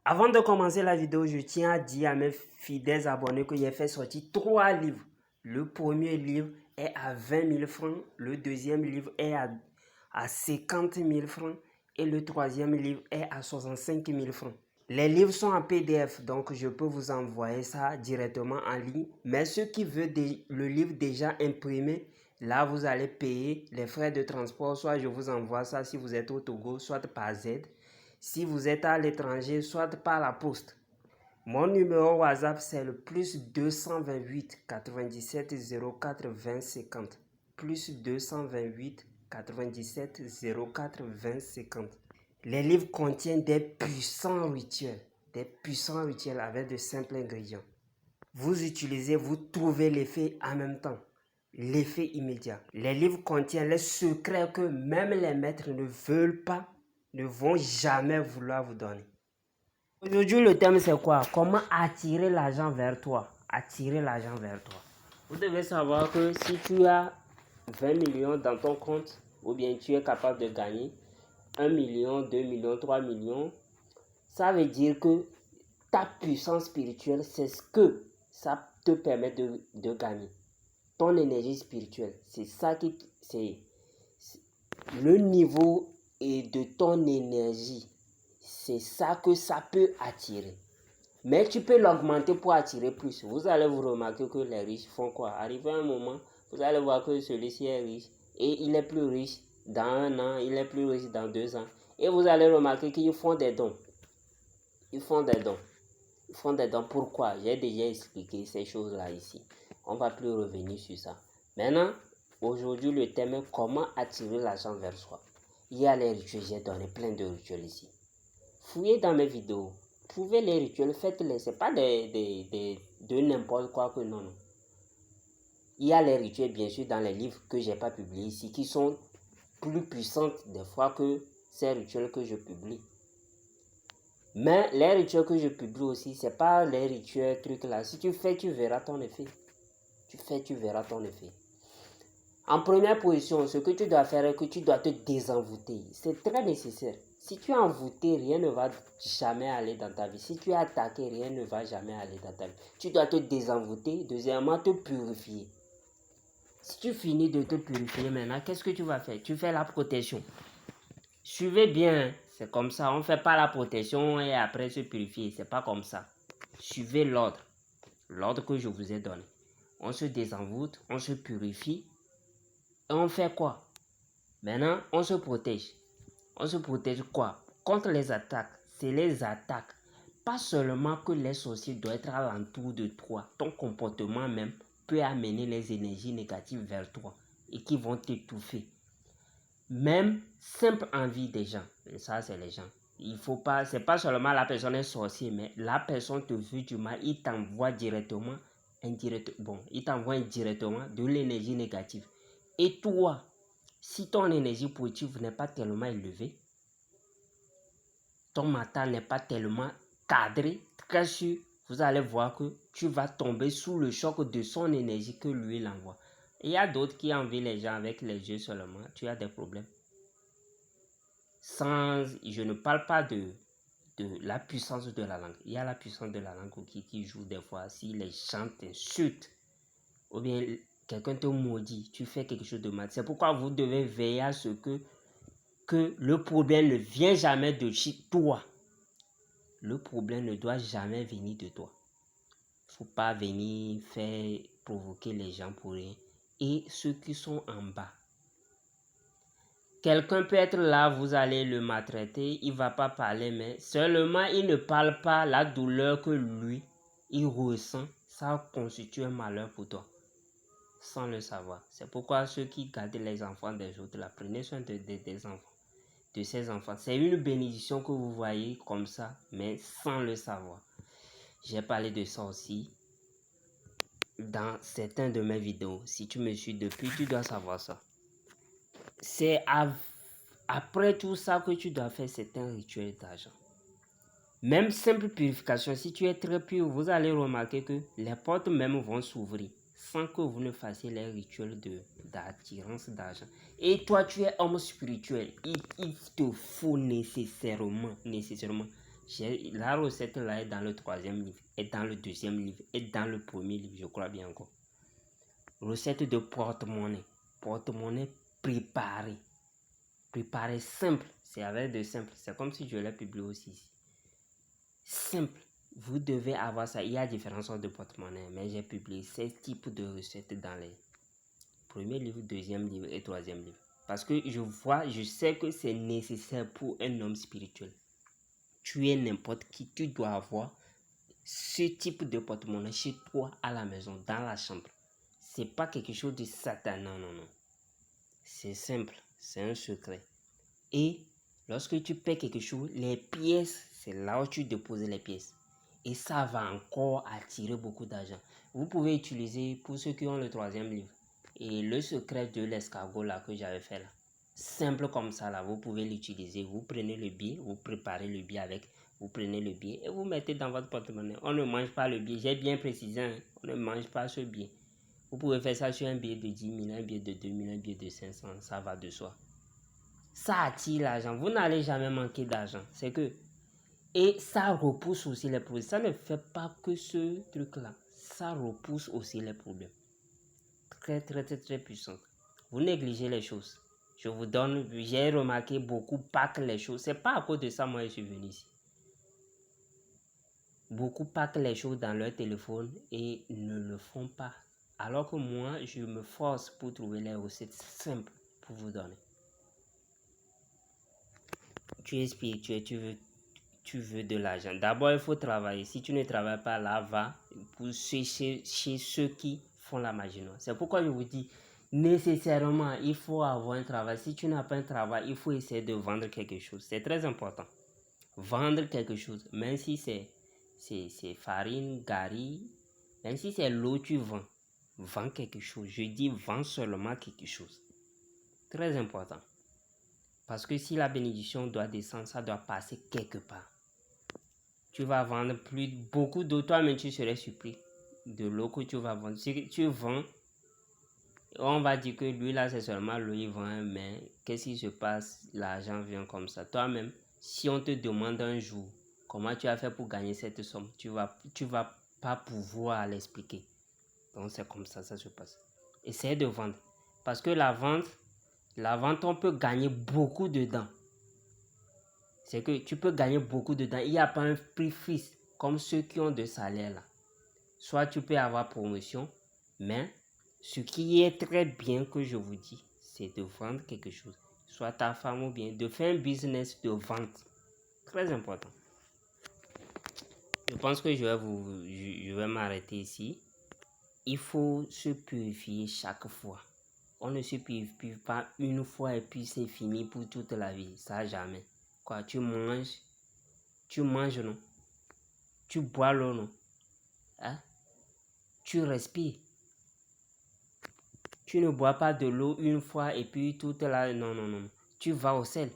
Avant de commencer la vidéo, je tiens à dire à mes fidèles abonnés que j'ai fait sortir 3 livres. Le premier livre est à 20 000 francs, le deuxième livre est à 50 000 francs et le troisième livre est à 65 000 francs. Les livres sont en PDF, donc je peux vous envoyer ça directement en ligne. Mais ceux qui veulent le livre déjà imprimé, là vous allez payer les frais de transport. Soit je vous envoie ça si vous êtes au Togo, soit par Z. Si vous êtes à l'étranger, soit par la poste. Mon numéro WhatsApp, c'est le plus 228 97 04 20 50. Plus 228 97 04 20 50. Les livres contiennent des puissants rituels avec de simples ingrédients. Vous utilisez, vous trouvez l'effet en même temps, l'effet immédiat. Les livres contiennent les secrets que même les maîtres ne veulent pas, ne vont jamais vouloir vous donner. Aujourd'hui, le thème c'est quoi? Comment attirer l'argent vers toi? Attirer l'argent vers toi. Vous devez savoir que si tu as 20 millions dans ton compte, ou bien tu es capable de gagner 1 million, 2 millions, 3 millions, ça veut dire que ta puissance spirituelle, c'est ce que ça te permet de gagner. Ton énergie spirituelle, c'est ça qui... c'est le niveau et de ton énergie. C'est ça que ça peut attirer. Mais tu peux l'augmenter pour attirer plus. Vous allez vous remarquer que les riches font quoi? Arrivé à un moment, vous allez voir que celui-ci est riche et il est plus riche dans 1 an, il est plus riche dans 2 ans. Et vous allez remarquer qu'ils font des dons. Ils font des dons. Ils font des dons. Pourquoi? J'ai déjà expliqué ces choses-là ici. On ne va plus revenir sur ça. Maintenant, aujourd'hui, le thème est comment attirer l'argent vers soi. Il y a les rituels, j'ai donné plein de rituels ici. Fouillez dans mes vidéos. Trouvez les rituels, faites-les. Ce n'est pas de n'importe quoi que non. Il y a les rituels, bien sûr, dans les livres que je n'ai pas publiés ici, qui sont plus puissantes des fois que ces rituels que je publie. Mais les rituels que je publie aussi, ce n'est pas les rituels trucs là. Si tu fais, tu verras ton effet. Tu fais, tu verras ton effet. En première position, ce que tu dois faire est que tu dois te désenvoûter. C'est très nécessaire. Si tu es envoûté, rien ne va jamais aller dans ta vie. Si tu es attaqué, rien ne va jamais aller dans ta vie. Tu dois te désenvoûter. Deuxièmement, te purifier. Si tu finis de te purifier maintenant, qu'est-ce que tu vas faire? Tu fais la protection. Suivez bien. C'est comme ça. On ne fait pas la protection et après se purifier. C'est pas comme ça. Suivez l'ordre. L'ordre que je vous ai donné. On se désenvoûte, on se purifie. Et on fait quoi? Maintenant, on se protège. On se protège quoi? Contre les attaques. C'est les attaques. Pas seulement que les sorciers doivent être alentour de toi. Ton comportement même peut amener les énergies négatives vers toi et qui vont t'étouffer. Même simple envie des gens. Et ça, c'est les gens. Il faut pas, c'est pas seulement la personne est sorcier, mais la personne te veut du mal, il t'envoie directement, il t'envoie indirectement de l'énergie négative. Et toi, si ton énergie positive n'est pas tellement élevée, ton mental n'est pas tellement cadré, très sûr, vous allez voir que tu vas tomber sous le choc de son énergie que lui l'envoie. Il y a d'autres qui envient les gens avec les yeux seulement, tu as des problèmes. Je ne parle pas de la puissance de la langue. Il y a la puissance de la langue qui joue des fois. Si les gens t'insultent, ou bien quelqu'un te maudit, tu fais quelque chose de mal. C'est pourquoi vous devez veiller à ce que le problème ne vient jamais de chez toi. Le problème ne doit jamais venir de toi. Il ne faut pas venir faire provoquer les gens pour rien. Et ceux qui sont en bas. Quelqu'un peut être là, vous allez le maltraiter, il ne va pas parler, mais seulement il ne parle pas la douleur que lui, il ressent, ça constitue un malheur pour toi, sans le savoir. C'est pourquoi ceux qui gardent les enfants des autres, là, prenez soin des enfants, de ces enfants. C'est une bénédiction que vous voyez comme ça, mais sans le savoir. J'ai parlé de ça aussi dans certaines de mes vidéos. Si tu me suis depuis, tu dois savoir ça. C'est après tout ça que tu dois faire, c'est un rituel d'argent. Même simple purification, si tu es très pur, vous allez remarquer que les portes même vont s'ouvrir sans que vous ne fassiez les rituels d'attirance d'argent. Et toi, tu es homme spirituel. Il te faut nécessairement La recette là est dans le 3e livre, est dans le 2e livre, est dans le 1er livre, je crois bien encore. Recette de porte-monnaie. Porte-monnaie préparé. Préparé simple. C'est avec de simple. C'est comme si je l'ai publié aussi ici. Simple. Vous devez avoir ça. Il y a différentes sortes de porte-monnaie, mais j'ai publié 16 types de recettes dans les 1er livre, 2e livre et 3e livre. Parce que je sais que c'est nécessaire pour un homme spirituel. Tu es n'importe qui, tu dois avoir ce type de porte-monnaie chez toi à la maison, dans la chambre. C'est pas quelque chose de satané, non. C'est simple, c'est un secret. Et lorsque tu paies quelque chose, les pièces, c'est là où tu déposes les pièces. Et ça va encore attirer beaucoup d'argent. Vous pouvez utiliser, pour ceux qui ont le 3e livre, et le secret de l'escargot là que j'avais fait là. Simple comme ça là, vous pouvez l'utiliser. Vous prenez le billet, vous préparez le billet avec, vous prenez le billet et vous mettez dans votre porte-monnaie. On ne mange pas le billet, j'ai bien précisé, hein, on ne mange pas ce billet. Vous pouvez faire ça sur un billet de 10 000, un billet de 2 000, un billet de 500, ça va de soi. Ça attire l'argent, vous n'allez jamais manquer d'argent. C'est que, et ça repousse aussi les problèmes. Ça ne fait pas que ce truc-là, ça repousse aussi les problèmes. Très puissant. Vous négligez les choses. Je vous donne, j'ai remarqué beaucoup packent les choses. C'est pas à cause de ça moi je suis venu ici. Beaucoup packent les choses dans leur téléphone et ne le font pas. Alors que moi, je me force pour trouver les recettes simples pour vous donner. Tu es spirituel, tu veux de l'argent. D'abord, il faut travailler. Si tu ne travailles pas, là, va pour chez ceux qui font la magie noire. C'est pourquoi je vous dis, nécessairement, il faut avoir un travail. Si tu n'as pas un travail, il faut essayer de vendre quelque chose. C'est très important. Vendre quelque chose, même si c'est farine, gari, même si c'est l'eau, tu vends. Vends quelque chose. Je dis vends seulement quelque chose. Très important. Parce que si la bénédiction doit descendre, ça doit passer quelque part. Tu vas vendre beaucoup d'eau. Toi-même, tu serais surpris de l'eau que tu vas vendre. Si tu vends, on va dire que lui, là, c'est seulement l'eau, il vend, mais qu'est-ce qui se passe? L'argent vient comme ça. Toi-même, si on te demande un jour comment tu as fait pour gagner cette somme, tu vas pas pouvoir l'expliquer. Donc, c'est comme ça, ça se passe. Essaye de vendre. Parce que la vente, on peut gagner beaucoup dedans. C'est que tu peux gagner beaucoup dedans. Il n'y a pas un prix fixe comme ceux qui ont de salaire là. Soit tu peux avoir promotion, mais ce qui est très bien que je vous dis, c'est de vendre quelque chose. Soit ta femme ou bien de faire un business de vente. Très important. Je pense que je vais m'arrêter ici. Il faut se purifier chaque fois. On ne se purifie pas une fois et puis c'est fini pour toute la vie. Ça jamais. Quoi, tu manges non? Tu bois l'eau non? Hein? Tu respires. Tu ne bois pas de l'eau une fois et puis toute la... Non. Tu vas au sel.